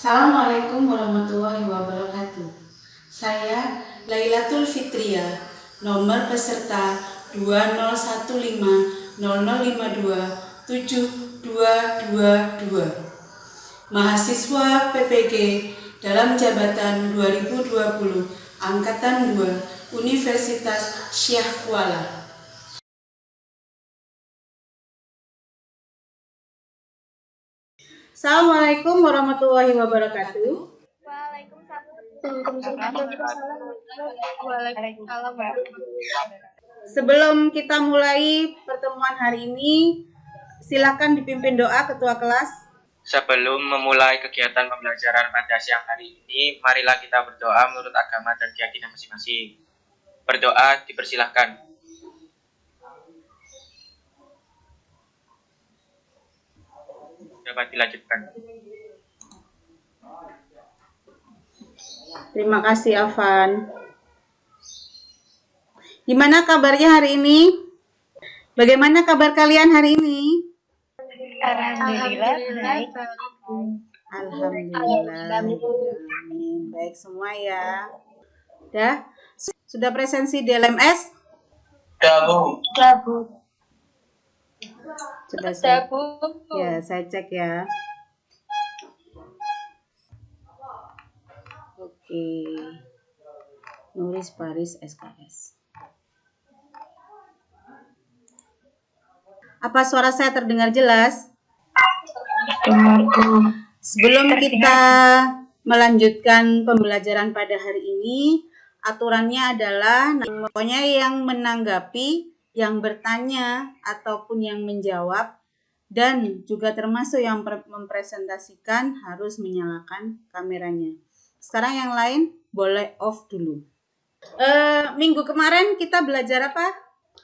Assalamualaikum warahmatullahi wabarakatuh. Saya Lailatul Fitria, nomor peserta 201520527222, mahasiswa PPG dalam jabatan 2020 Angkatan 2 Universitas Syekh Kuala. Assalamualaikum warahmatullahi wabarakatuh. Sebelum kita mulai pertemuan hari ini, silakan dipimpin doa Ketua Kelas. Sebelum memulai kegiatan pembelajaran pada siang hari ini, marilah kita berdoa menurut agama dan keyakinan masing-masing. Berdoa dipersilahkan. Dapat dilanjutkan. Terima kasih, Afan. Gimana kabarnya hari ini? Bagaimana kabar kalian hari ini? Alhamdulillah baik. Alhamdulillah. Amin. Baik semua ya. Sudah presensi di LMS? Gabung. Sudah saya cek ya. Oke. Nulis Paris SKS. Apa suara saya terdengar jelas? Sebelum kita melanjutkan pembelajaran pada hari ini, aturannya adalah pokoknya yang menanggapi, yang bertanya ataupun yang menjawab, dan juga termasuk yang mempresentasikan harus menyalakan kameranya. Sekarang yang lain boleh off dulu. Minggu kemarin kita belajar apa?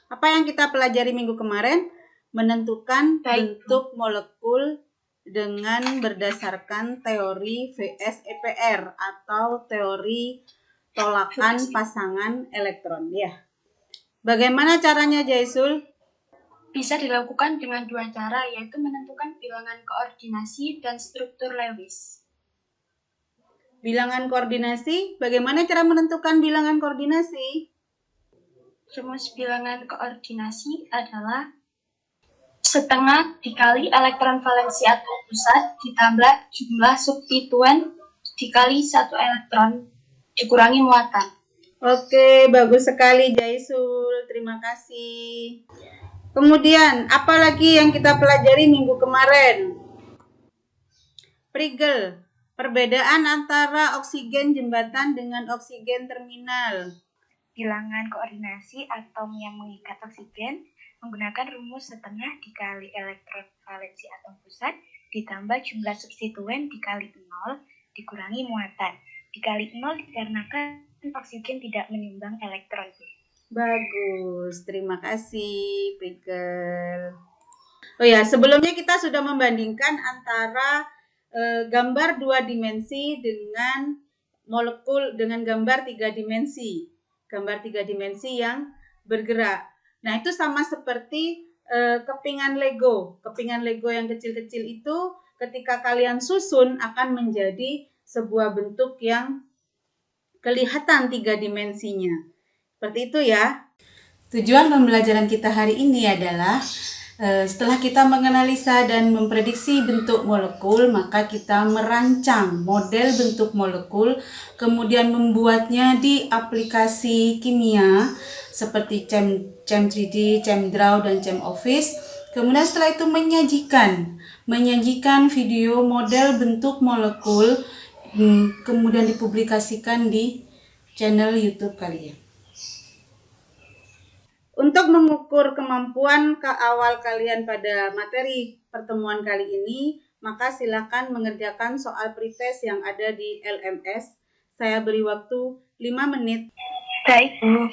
Apa yang kita pelajari minggu kemarin? Menentukan bentuk molekul dengan berdasarkan teori VSEPR atau teori tolakan pasangan elektron ya. Bagaimana caranya, Jaisul? Bisa dilakukan dengan dua cara, yaitu menentukan bilangan koordinasi dan struktur Lewis. Bilangan koordinasi, bagaimana cara menentukan bilangan koordinasi? Rumus bilangan koordinasi adalah setengah dikali elektron valensi atom pusat ditambah jumlah substituen dikali satu elektron dikurangi muatan. Oke, bagus sekali Jaisul, terima kasih. Kemudian, apa lagi yang kita pelajari minggu kemarin? Prigel, perbedaan antara oksigen jembatan dengan oksigen terminal. Bilangan koordinasi atom yang mengikat oksigen menggunakan rumus setengah dikali elektron valensi atom pusat ditambah jumlah substituen dikali 0 dikurangi muatan. Dikali 0 dikarenakan oksigen tidak menyumbang elektron. Bagus, terima kasih Prigel. Oh ya, sebelumnya kita sudah membandingkan antara gambar 2 dimensi dengan molekul dengan gambar 3 dimensi. Gambar 3 dimensi yang bergerak. Nah, itu sama seperti kepingan Lego. Kepingan Lego yang kecil-kecil itu ketika kalian susun akan menjadi sebuah bentuk yang kelihatan 3 dimensinya. Seperti itu ya. Tujuan pembelajaran kita hari ini adalah setelah kita menganalisa dan memprediksi bentuk molekul, maka kita merancang model bentuk molekul, kemudian membuatnya di aplikasi kimia seperti Chem3D, ChemDraw, dan ChemOffice. Kemudian setelah itu menyajikan video model bentuk molekul, kemudian dipublikasikan di channel YouTube kalian. Untuk mengukur kemampuan ke awal kalian pada materi pertemuan kali ini, maka silakan mengerjakan soal pretest yang ada di LMS. Saya beri waktu 5 menit. Baik, Bu.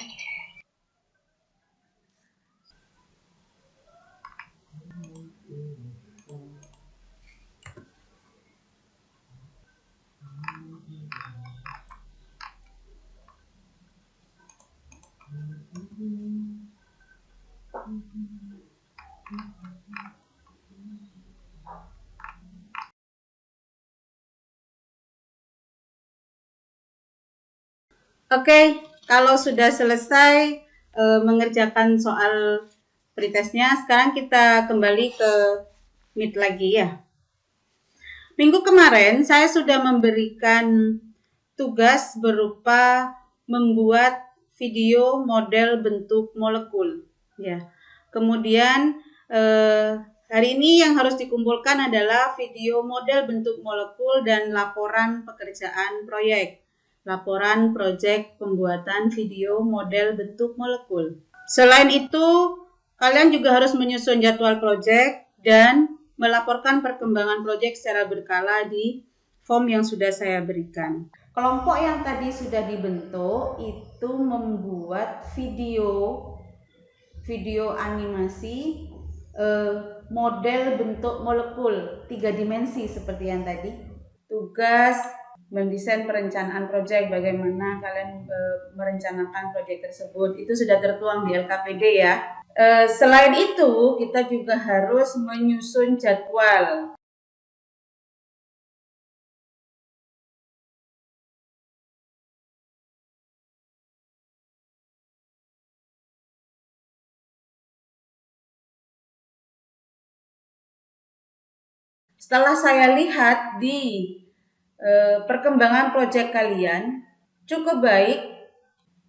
Oke, kalau sudah selesai mengerjakan soal pretestnya, sekarang kita kembali ke Meet lagi ya. Minggu kemarin saya sudah memberikan tugas berupa membuat video model bentuk molekul. Ya. Kemudian hari ini yang harus dikumpulkan adalah video model bentuk molekul dan laporan pekerjaan proyek. Laporan proyek pembuatan video model bentuk molekul. Selain itu, kalian juga harus menyusun jadwal proyek dan melaporkan perkembangan proyek secara berkala di form yang sudah saya berikan. Kelompok yang tadi sudah dibentuk itu membuat video animasi model bentuk molekul 3 dimensi seperti yang tadi. Tugas mendesain perencanaan proyek, bagaimana kalian merencanakan proyek tersebut, itu sudah tertuang di LKPD ya. Selain itu, kita juga harus menyusun jadwal. Setelah saya lihat di perkembangan proyek kalian cukup baik,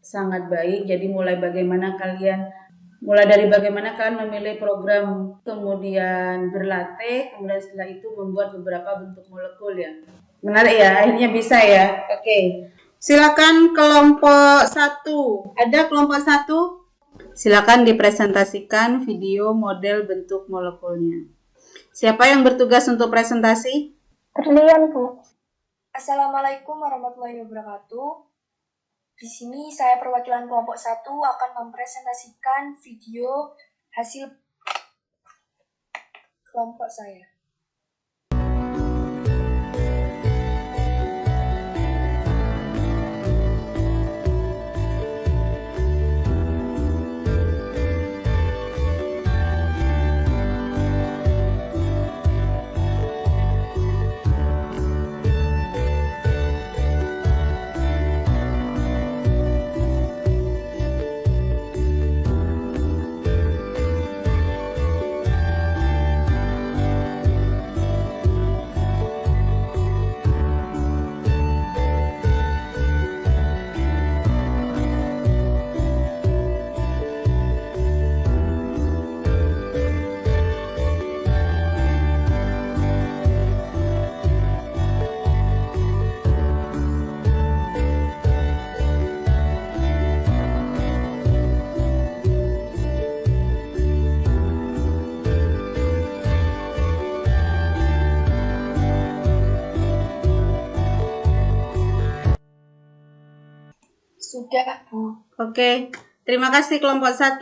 sangat baik. Jadi mulai dari bagaimana kalian memilih program, kemudian berlatih, kemudian setelah itu membuat beberapa bentuk molekul ya. Menarik ya, akhirnya bisa ya. Oke. Silakan kelompok 1. Ada kelompok 1? Silakan dipresentasikan video model bentuk molekulnya. Siapa yang bertugas untuk presentasi? Berlian, Bu. Assalamualaikum warahmatullahi wabarakatuh. Di sini saya perwakilan kelompok 1 akan mempresentasikan video hasil kelompok saya. Sudah, Bu. Oke, terima kasih kelompok 1.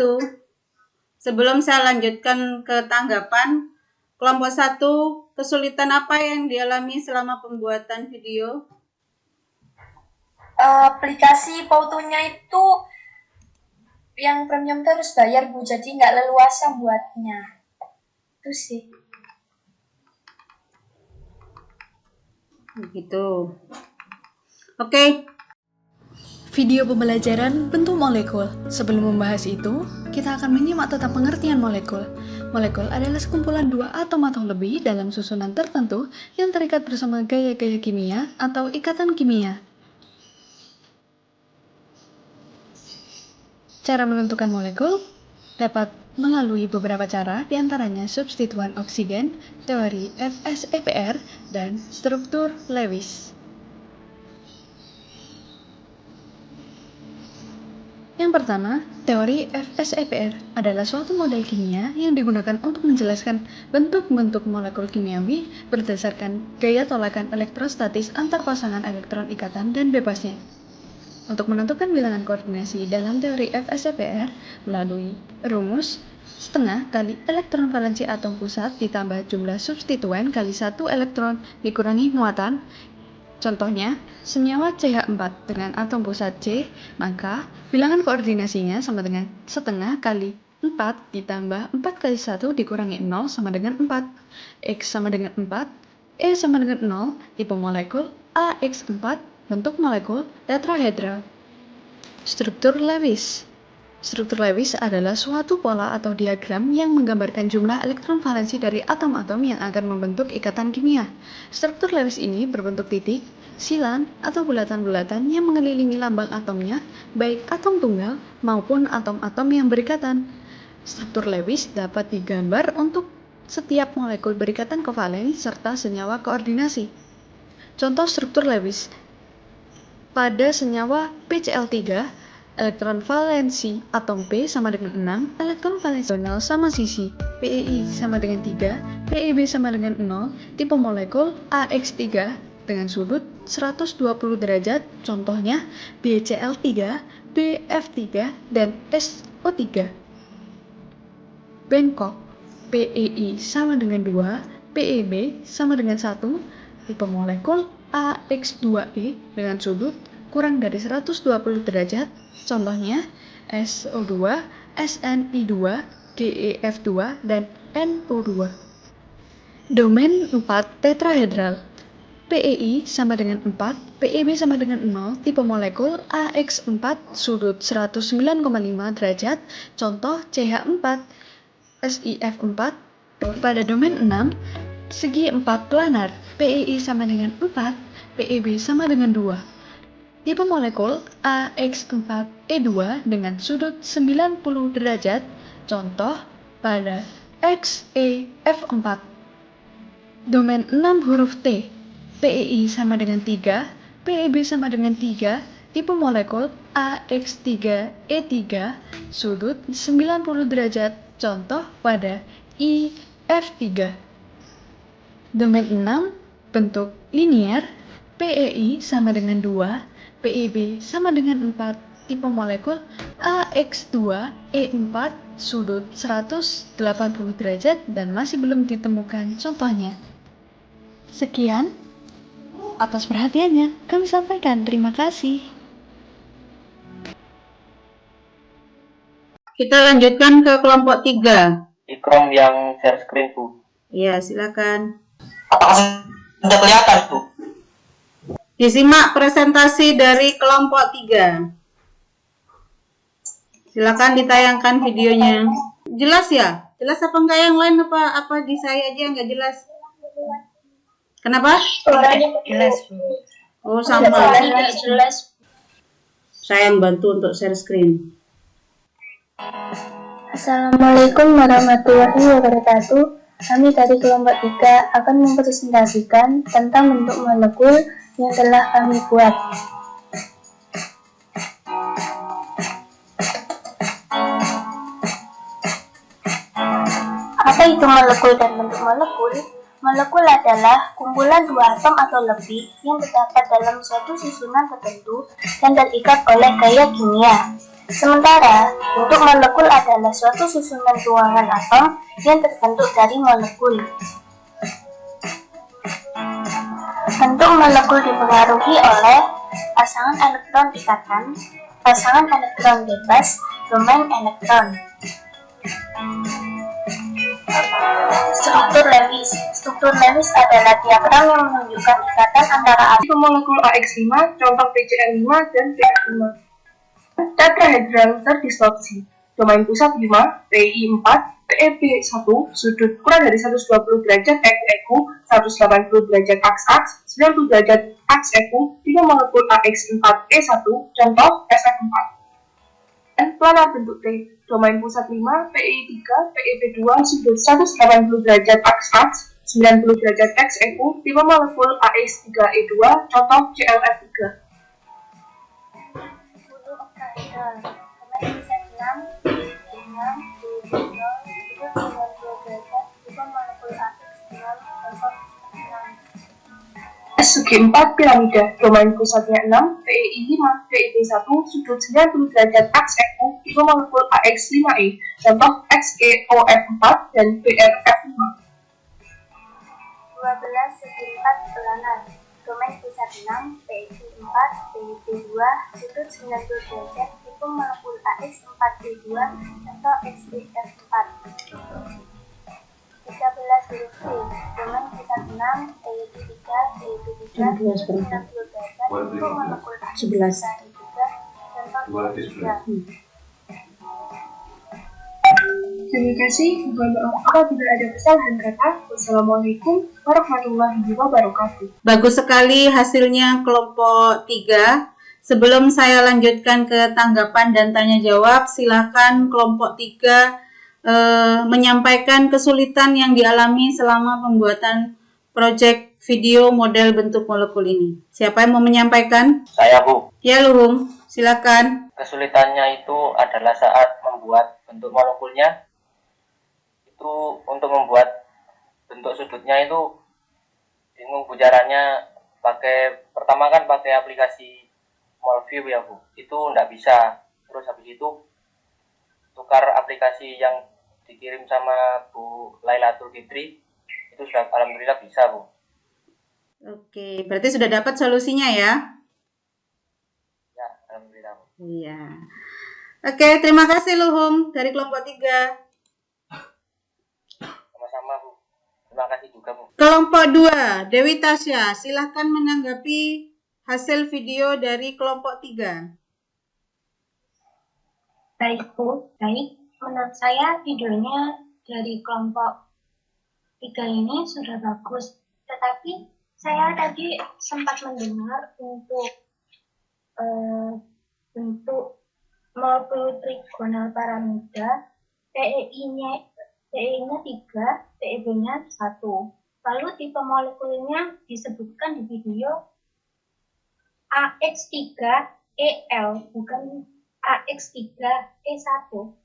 Sebelum saya lanjutkan ke tanggapan, kelompok 1, kesulitan apa yang dialami selama pembuatan video? Aplikasi Pautunya itu yang premium terus bayar, Bu, jadi nggak leluasa buatnya. Itu sih. Begitu. Oke. Video pembelajaran bentuk molekul. Sebelum membahas itu, kita akan menyimak tentang pengertian molekul. Molekul adalah sekumpulan dua atom atau lebih dalam susunan tertentu yang terikat bersama gaya-gaya kimia atau ikatan kimia. Cara menentukan molekul dapat melalui beberapa cara, diantaranya substituen oksigen, teori FSEPR, dan struktur Lewis. Yang pertama, teori FSEPR adalah suatu model kimia yang digunakan untuk menjelaskan bentuk-bentuk molekul kimiawi berdasarkan gaya tolakan elektrostatis antar pasangan elektron ikatan dan bebasnya. Untuk menentukan bilangan koordinasi dalam teori FSEPR melalui rumus setengah kali elektron valensi atom pusat ditambah jumlah substituen kali 1 elektron dikurangi muatan. Contohnya, senyawa CH4 dengan atom pusat C, maka bilangan koordinasinya sama dengan setengah kali 4 ditambah 4 kali 1 dikurangi 0 sama dengan 4. X sama dengan 4, E sama dengan 0, tipe molekul AX4, bentuk molekul tetrahedral. Struktur Lewis. Struktur Lewis adalah suatu pola atau diagram yang menggambarkan jumlah elektron valensi dari atom-atom yang akan membentuk ikatan kimia. Struktur Lewis ini berbentuk titik, silang, atau bulatan-bulatan yang mengelilingi lambang atomnya, baik atom tunggal maupun atom-atom yang berikatan. Struktur Lewis dapat digambar untuk setiap molekul berikatan kovalen serta senyawa koordinasi. Contoh struktur Lewis. Pada senyawa PCl3, elektron valensi atom P sama dengan 6, elektron valensi donal sama sisi, PEI sama dengan 3, PEB sama dengan 0, tipe molekul AX3 dengan sudut 120 derajat, contohnya BCl3, BF3, dan SO3. Bangkok, PEI sama dengan 2, PEB sama dengan 1, tipe molekul AX2E dengan sudut kurang dari 120 derajat, contohnya SO2, SNI2, GeF2, dan NO2. Domain 4 tetrahedral. PEI sama dengan 4, PEB sama dengan 0, tipe molekul AX4, sudut 109,5 derajat, contoh CH4, SiF4. Pada domain 6, segi 4 planar, PEI sama dengan 4, PEB sama dengan 2. Tipe molekul AX4E2 dengan sudut 90 derajat, contoh pada XeF4. Domain 6 huruf T, PEI sama dengan 3, PEB sama dengan 3, tipe molekul AX3E3, sudut 90 derajat, contoh pada IF3. Domain 6, bentuk linier, PEI sama dengan 2, PEB sama dengan 4, tipe molekul AX2E4, sudut 180 derajat dan masih belum ditemukan contohnya. Sekian atas perhatiannya kami sampaikan. Terima kasih. Kita lanjutkan ke kelompok 3. Ikrom yang share screen, Bu. Ya, silakan. Apakah sudah kelihatan, Bu? Disimak presentasi dari kelompok 3. Silakan ditayangkan videonya. Jelas ya? Jelas apa enggak yang lain, apa di saya aja yang enggak jelas? Kenapa? Jelas, Bu. Oh, sama. Tidak jelas. Saya yang bantu untuk share screen. Assalamualaikum warahmatullahi wabarakatuh. Kami dari kelompok 3 akan mempresentasikan tentang bentuk molekul yang telah kami buat. Apa itu molekul dan bentuk molekul? Molekul adalah kumpulan dua atom atau lebih yang terdapat dalam suatu susunan tertentu dan terikat oleh gaya kimia. Sementara, bentuk molekul adalah suatu susunan ruangan atom yang terbentuk dari molekul. Bentuk molekul dipengaruhi oleh pasangan elektron ikatan, pasangan elektron bebas, domain elektron. Struktur Lewis. Struktur Lewis adalah diagram yang menunjukkan ikatan antara atom molekul AX5, contoh PCl5 dan PF5. Tetrahedral terdistorsi. Domain pusat 5, PI4, PEB1, sudut kurang dari 120 derajat EQ, 180 derajat aks-aks, 90 derajat aks-EQ, tipe molekul AX4E1, contoh SF4. Dan planar bentuk T. Domain pusat 5, PI3, PEB2, sudut 180 derajat aks-aks, 90 derajat XEQ, tipe molekul AX3E2, contoh ClF3. Domain pusat 6, PI6, PEB0, sudut 90 derajat, tipe molekul AX0, contoh Segi 4 piramida, domain pusatnya 6, PEI5, PEB1, sudut 90 derajat aks-EQ, tipe molekul AX5E, contoh XeOF4 dan BrF5. 12 segi 4 planar, domain pusat 6, PEI4, PEB2, sudut 90 derajat, tipe molekul AX4E2, contoh XeF4. 13 huruf C, domain pusat 6, PEI3, PEB3, sudut 90 derajat, tipe molekul AX3E3, contoh Terima kasih. Apabila ada kesalahan kata, wassalamualaikum warahmatullahi wabarakatuh. Bagus sekali hasilnya kelompok 3. Sebelum saya lanjutkan ke tanggapan dan tanya jawab, silakan kelompok 3 menyampaikan kesulitan yang dialami selama pembuatan proyek video model bentuk molekul ini. Siapa yang mau menyampaikan? Saya, Bu. Ya, Luhung, silakan. Kesulitannya itu adalah saat membuat bentuk molekulnya. Itu untuk membuat bentuk sudutnya itu bingung Bu caranya. Pertama kan pakai aplikasi Molview ya Bu. Itu enggak bisa. Terus habis itu tukar aplikasi yang dikirim sama Bu Lailatul Fitri, itu sudah alhamdulillah bisa Bu. Oke, berarti sudah dapat solusinya ya? Ya, alhamdulillah Bu. Iya. Oke, terima kasih Luhung dari kelompok 3. Sama-sama Bu. Terima kasih juga Bu. Kelompok 2, Dewi Tasya, silahkan menanggapi hasil video dari kelompok 3. Baik Bu, baik. Menurut saya videonya dari kelompok 3 ini sudah bagus. Tetapi saya tadi sempat mendengar untuk bentuk molekul trigonal paramida, PEI-nya 3, PEB-nya 1. Lalu tipe molekulnya disebutkan di video AX3EL, bukan AX3E1.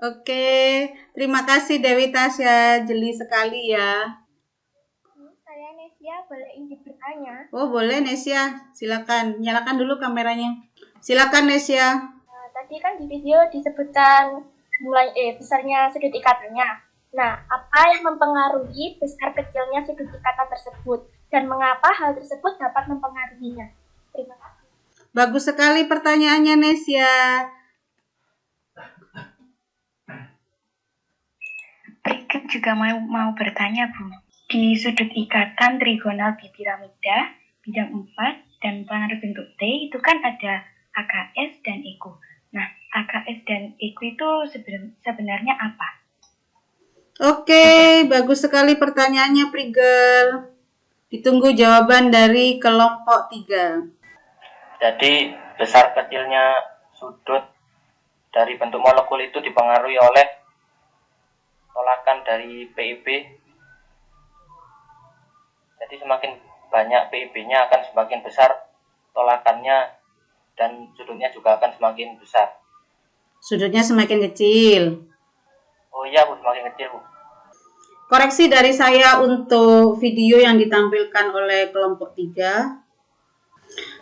Oke, terima kasih Dewi Tasya, jeli sekali ya. Saya Nesia, boleh izin bertanya? Oh boleh Nesia, silakan nyalakan dulu kameranya. Silakan Nesia. Tadi kan di video disebutkan besarnya sudut ikatannya. Nah, apa yang mempengaruhi besar kecilnya sudut ikatan tersebut dan mengapa hal tersebut dapat mempengaruhinya? Terima kasih. Bagus sekali pertanyaannya Nesia. Berikut juga mau bertanya Bu. Di sudut ikatan trigonal bipiramida, bidang 4, dan planar bentuk T itu kan ada AKS dan EKU. Nah, AKS dan EKU itu sebenarnya apa? Oke, bagus sekali pertanyaannya Prigel. Ditunggu jawaban dari kelompok 3. Jadi besar kecilnya sudut dari bentuk molekul itu dipengaruhi oleh tolakan dari PIB. Jadi semakin banyak PIB-nya akan semakin besar tolakannya dan sudutnya juga akan semakin besar. Sudutnya semakin kecil. Oh iya Bu, semakin kecil Bu. Koreksi dari saya untuk video yang ditampilkan oleh kelompok 3.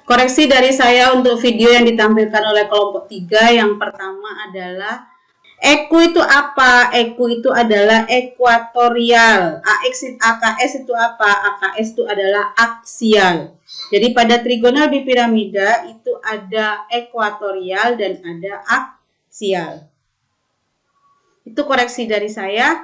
Koreksi dari saya untuk video yang ditampilkan oleh kelompok 3. Yang pertama adalah EKU itu apa? EKU itu adalah ekuatorial. AKS itu apa? AKS itu adalah aksial. Jadi pada trigonal bipiramida itu ada ekuatorial dan ada aksial. Itu koreksi dari saya.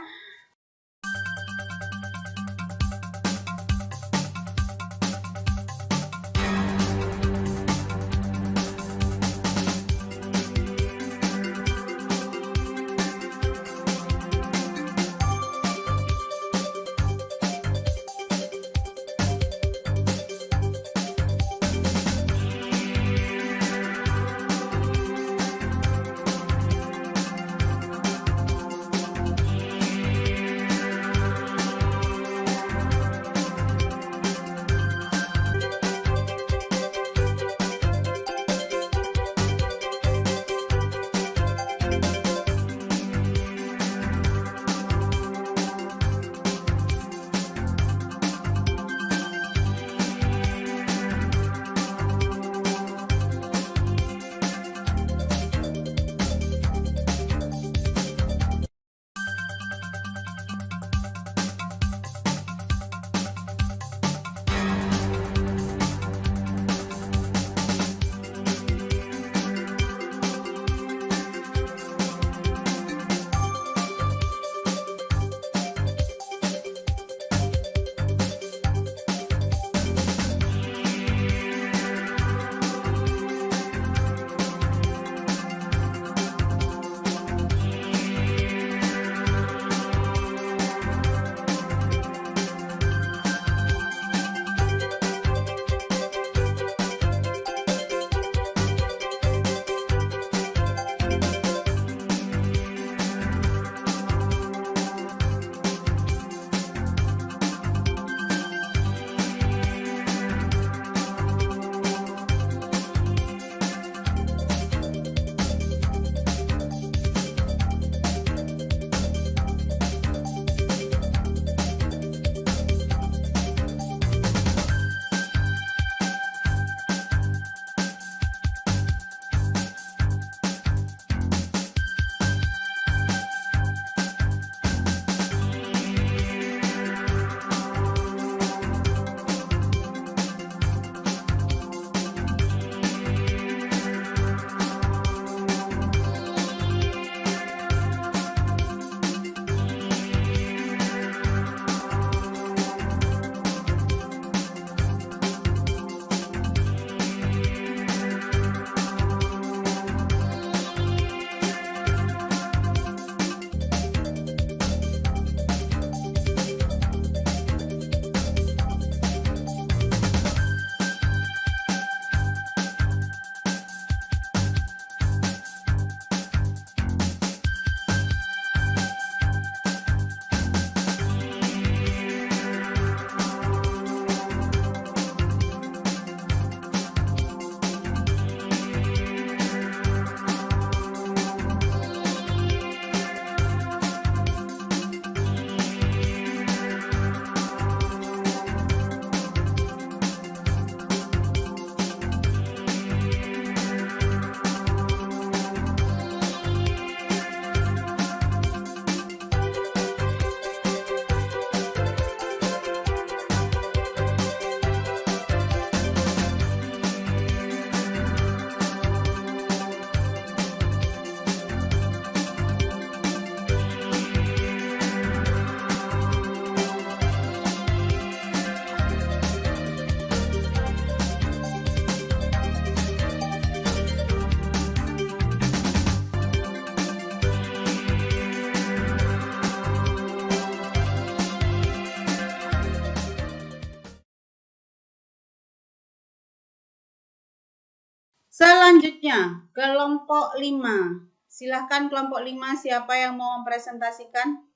Selanjutnya, kelompok 5. Silahkan kelompok 5 siapa yang mau mempresentasikan?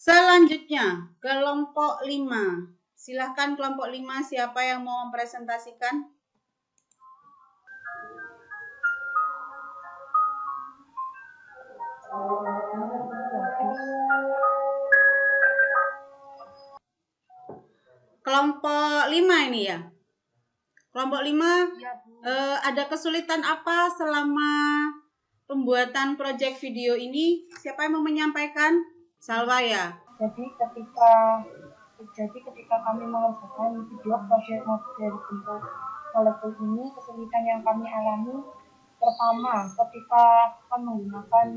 Selanjutnya, kelompok 5. Silahkan kelompok 5 siapa yang mau mempresentasikan? Kelompok 5 ini ya. Kelompok 5 ada kesulitan apa selama pembuatan proyek video ini? Siapa yang mau menyampaikan? Salwa ya. Jadi ketika kami mengerjakan video proyek dari bentuk molekul ini, kesulitan yang kami alami pertama ketika akan menggunakan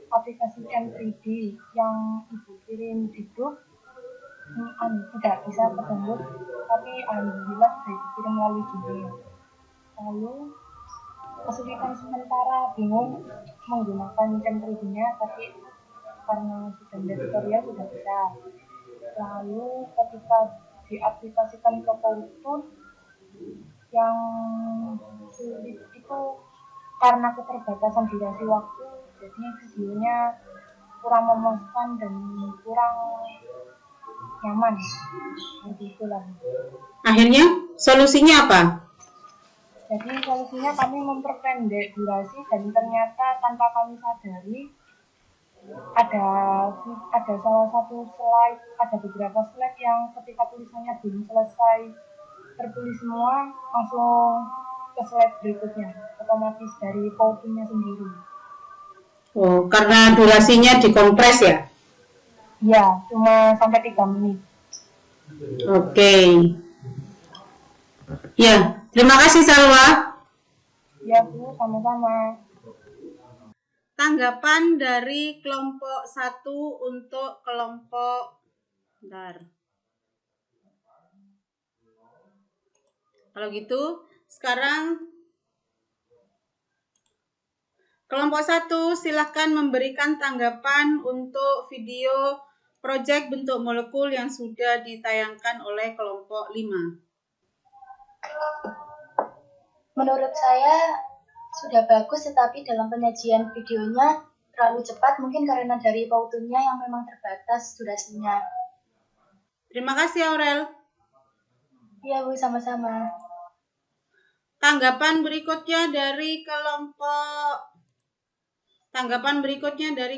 aplikasi M3D yang ibu kirim di grup tidak bisa ketemu, tapi alhamdulillah sudah dikirim melalui Gmail. Lalu kesulitan sementara bingung menggunakan M3D-nya, tapi karena sudah ada tutorial sudah bisa. Lalu ketika diaplikasikan ke PowerPoint, yang sulit itu karena keterbatasan durasi waktu, jadi videonya kurang memuaskan dan kurang nyaman. Seperti itulah. Akhirnya solusinya apa? Jadi solusinya kami memperpendek durasi, dan ternyata tanpa kami sadari ada salah satu slide, ada beberapa slide yang ketika tulisannya belum selesai tertulis semua, langsung ke slide berikutnya, otomatis dari PowerPoint-nya sendiri. Oh, karena durasinya dikompres ya? Ya, cuma sampai 3 menit. Oke. Ya, terima kasih Salwa. Ya Bu, sama-sama. Tanggapan dari kelompok 1 untuk kelompok Kalau gitu, sekarang kelompok 1 silahkan memberikan tanggapan untuk video proyek bentuk molekul yang sudah ditayangkan oleh kelompok 5. Menurut saya sudah bagus, tetapi dalam penyajian videonya terlalu cepat, mungkin karena dari PowerPoint-nya yang memang terbatas durasinya. Terima kasih Aurel. Iya Bu, sama-sama. Tanggapan berikutnya dari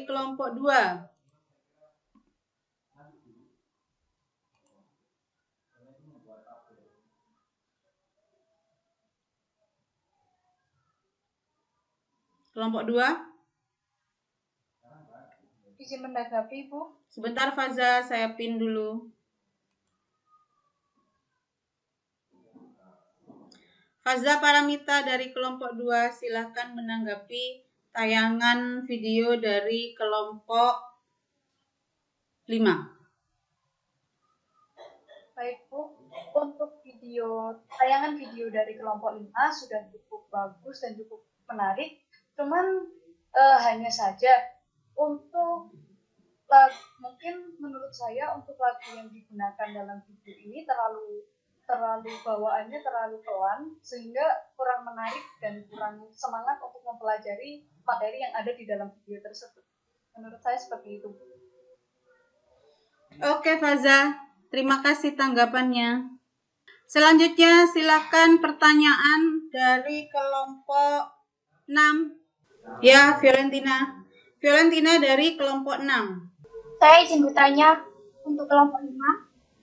kelompok 2. Kelompok 2. Izin menanggapi Bu. Sebentar Faza, saya pin dulu. Faza Paramita dari kelompok 2 silahkan menanggapi tayangan video dari kelompok 5. Baik Bu, untuk tayangan video dari kelompok 5 sudah cukup bagus dan cukup menarik. Cuman hanya saja untuk mungkin menurut saya untuk lagu yang digunakan dalam video ini terlalu bawaannya terlalu pelan sehingga kurang menarik dan kurang semangat untuk mempelajari materi yang ada di dalam video tersebut. Menurut saya seperti itu. Oke Faza, terima kasih tanggapannya. Selanjutnya silakan pertanyaan dari kelompok 6. Ya, Fiorentina. Fiorentina dari kelompok 6. Saya izin bertanya untuk kelompok 5,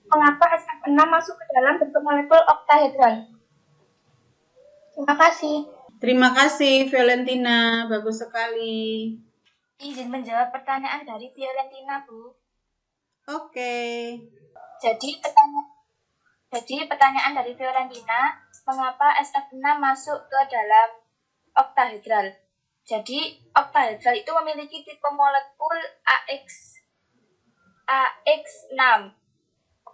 mengapa SF6 masuk ke dalam bentuk molekul oktahedral? Terima kasih. Terima kasih Fiorentina, bagus sekali. Izin menjawab pertanyaan dari Fiorentina, Bu. Oke. Jadi pertanyaan dari Fiorentina, mengapa SF6 masuk ke dalam oktahedral? Jadi oktahedral itu memiliki tipe molekul AX6.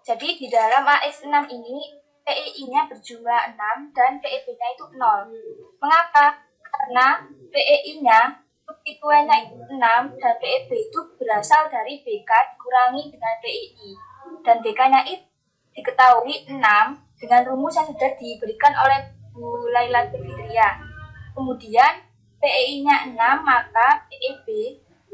Jadi di dalam AX6 ini PEI-nya berjumlah 6 dan PEB-nya itu 0. Mengapa? Karena PEI-nya substituennya 6 dan PEB itu berasal dari BK dikurangi dengan PEI. Dan BK-nya itu diketahui 6 dengan rumus yang sudah diberikan oleh Bu Laila Fitria. Kemudian PEI-nya 6, maka PEB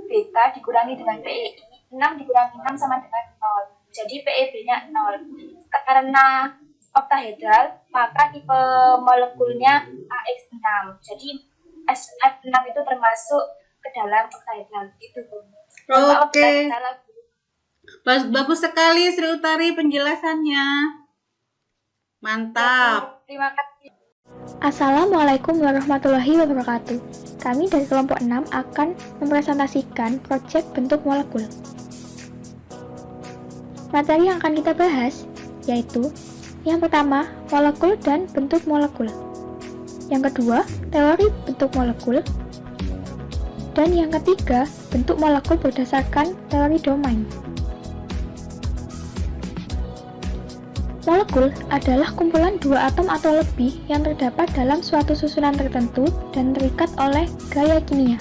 BK dikurangi dengan PEI 6 dikurangi 6 sama dengan 0. Jadi PEB-nya 0. Karena oktahedral, maka tipe molekulnya AX6. Jadi SF6 itu termasuk ke dalam oktahedral. Itu. Oke. Bagus sekali Sri Utari penjelasannya. Mantap. Terima kasih. Assalamualaikum warahmatullahi wabarakatuh. Kami dari kelompok 6 akan mempresentasikan proyek bentuk molekul. Materi yang akan kita bahas yaitu yang pertama, molekul dan bentuk molekul. Yang kedua, teori bentuk molekul. Dan yang ketiga, bentuk molekul berdasarkan teori domain. Molekul adalah kumpulan dua atom atau lebih yang terdapat dalam suatu susunan tertentu dan terikat oleh gaya kimia.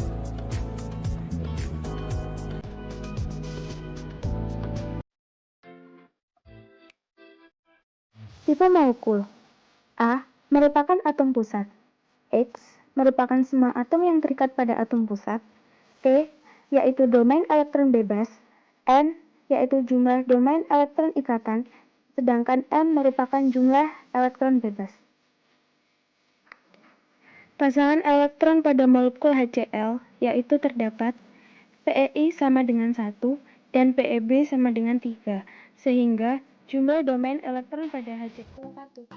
Tipe molekul. A. Merupakan atom pusat. X. Merupakan semua atom yang terikat pada atom pusat. T. Yaitu domain elektron bebas. N. Yaitu jumlah domain elektron ikatan. Sedangkan M merupakan jumlah elektron bebas. Pasangan elektron pada molekul HCl yaitu terdapat PEI sama dengan 1 dan PEB sama dengan 3, sehingga jumlah domain elektron pada HCl 1.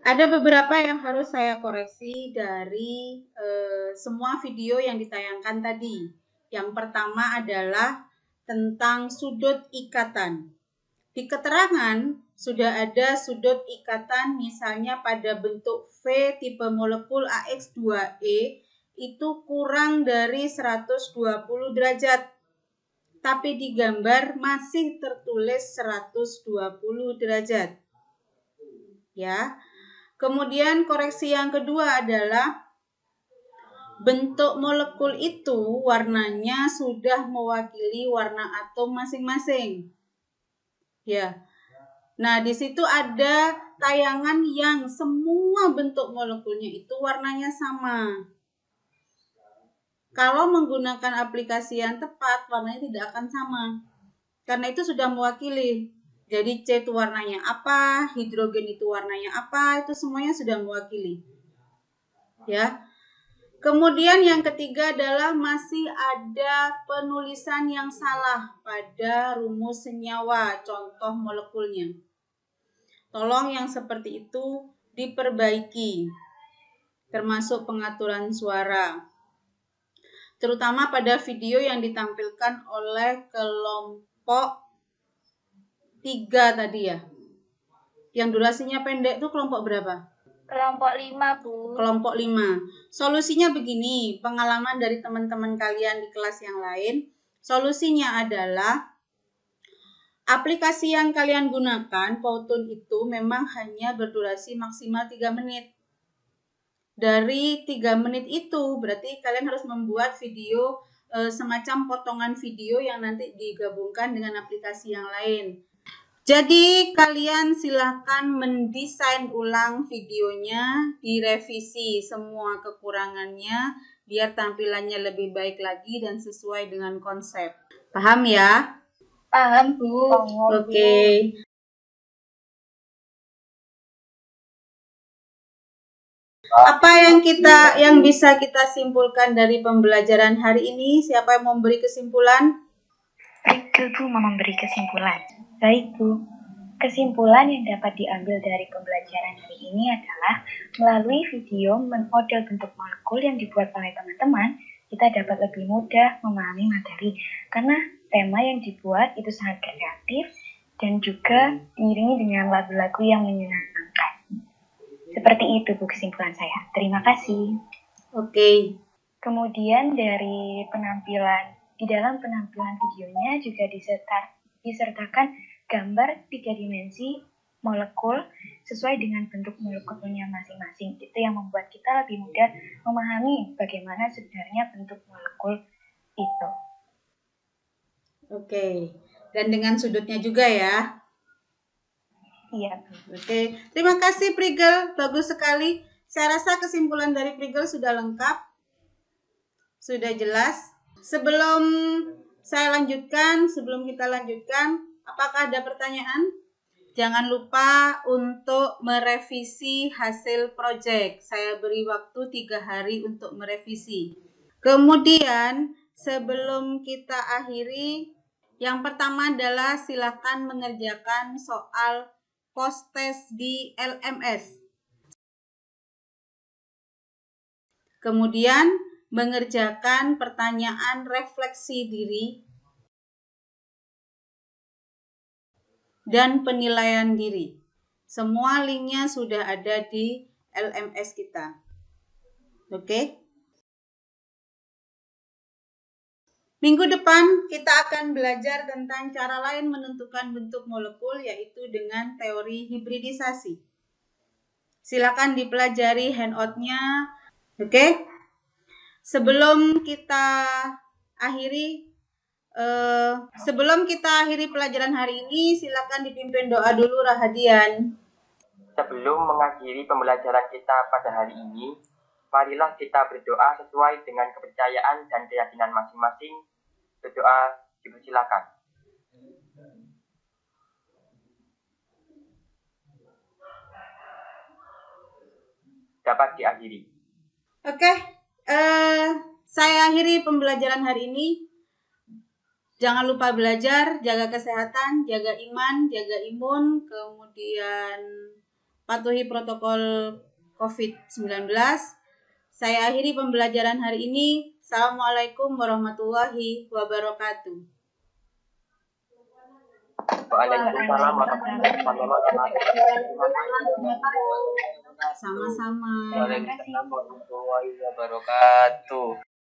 Ada beberapa yang harus saya koreksi dari semua video yang ditayangkan tadi. Yang pertama adalah tentang sudut ikatan. Di keterangan sudah ada sudut ikatan misalnya pada bentuk V tipe molekul AX2E itu kurang dari 120 derajat. Tapi di gambar masih tertulis 120 derajat. Ya. Kemudian koreksi yang kedua adalah bentuk molekul itu warnanya sudah mewakili warna atom masing-masing. Ya. Nah, di situ ada tayangan yang semua bentuk molekulnya itu warnanya sama. Kalau menggunakan aplikasi yang tepat, warnanya tidak akan sama. Karena itu sudah mewakili. Jadi C itu warnanya apa, hidrogen itu warnanya apa, itu semuanya sudah mewakili. Ya. Kemudian yang ketiga adalah masih ada penulisan yang salah pada rumus senyawa, contoh molekulnya. Tolong yang seperti itu diperbaiki, termasuk pengaturan suara. Terutama pada video yang ditampilkan oleh kelompok 3 tadi ya. Yang durasinya pendek tuh kelompok berapa? Kelompok 5, Bu. Kelompok 5. Solusinya begini, pengalaman dari teman-teman kalian di kelas yang lain. Solusinya adalah aplikasi yang kalian gunakan, Powtoon itu memang hanya berdurasi maksimal 3 menit. Dari 3 menit itu berarti kalian harus membuat video semacam potongan video yang nanti digabungkan dengan aplikasi yang lain. Jadi kalian silahkan mendesain ulang videonya, direvisi semua kekurangannya biar tampilannya lebih baik lagi dan sesuai dengan konsep. Paham ya? Paham, Bu. Oke. Apa yang bisa kita simpulkan dari pembelajaran hari ini? Siapa yang mau memberi kesimpulan? Prigel, Bu, mau memberi kesimpulan. Baik, Bu. Kesimpulan yang dapat diambil dari pembelajaran hari ini adalah melalui video model bentuk molekul yang dibuat oleh teman-teman, kita dapat lebih mudah memahami materi karena tema yang dibuat itu sangat kreatif dan juga diiringi dengan lagu-lagu yang menyenangkan. Seperti itu, Bu, kesimpulan saya. Terima kasih. Oke. Kemudian dari di dalam penampilan videonya juga disertakan gambar 3 dimensi molekul sesuai dengan bentuk molekulnya masing-masing. Itu yang membuat kita lebih mudah memahami bagaimana sebenarnya bentuk molekul itu. Oke. Dan dengan sudutnya juga ya. Iya. Oke. Terima kasih Prigel, bagus sekali. Saya rasa kesimpulan dari Prigel sudah lengkap. Sudah jelas. Sebelum kita lanjutkan, apakah ada pertanyaan? Jangan lupa untuk merevisi hasil proyek. Saya beri waktu 3 hari untuk merevisi. Kemudian, sebelum kita akhiri, yang pertama adalah silakan mengerjakan soal post-test di LMS. Kemudian, mengerjakan pertanyaan refleksi diri dan penilaian diri. Semua linknya sudah ada di LMS kita. Oke? Minggu depan kita akan belajar tentang cara lain menentukan bentuk molekul, yaitu dengan teori hibridisasi. Silakan dipelajari handout-nya. Oke? Sebelum kita akhiri pelajaran hari ini, silakan dipimpin doa dulu Rahadian. Sebelum mengakhiri pembelajaran kita pada hari ini, marilah kita berdoa sesuai dengan kepercayaan dan keyakinan masing-masing. Berdoa dipersilakan. Dapat diakhiri. Oke, saya akhiri pembelajaran hari ini. Jangan lupa belajar, jaga kesehatan, jaga iman, jaga imun, kemudian patuhi protokol COVID-19. Saya akhiri pembelajaran hari ini. Assalamualaikum warahmatullahi wabarakatuh. Waalaikumsalam warahmatullahi wabarakatuh. Sama-sama. Waalaikumsalam warahmatullahi wabarakatuh.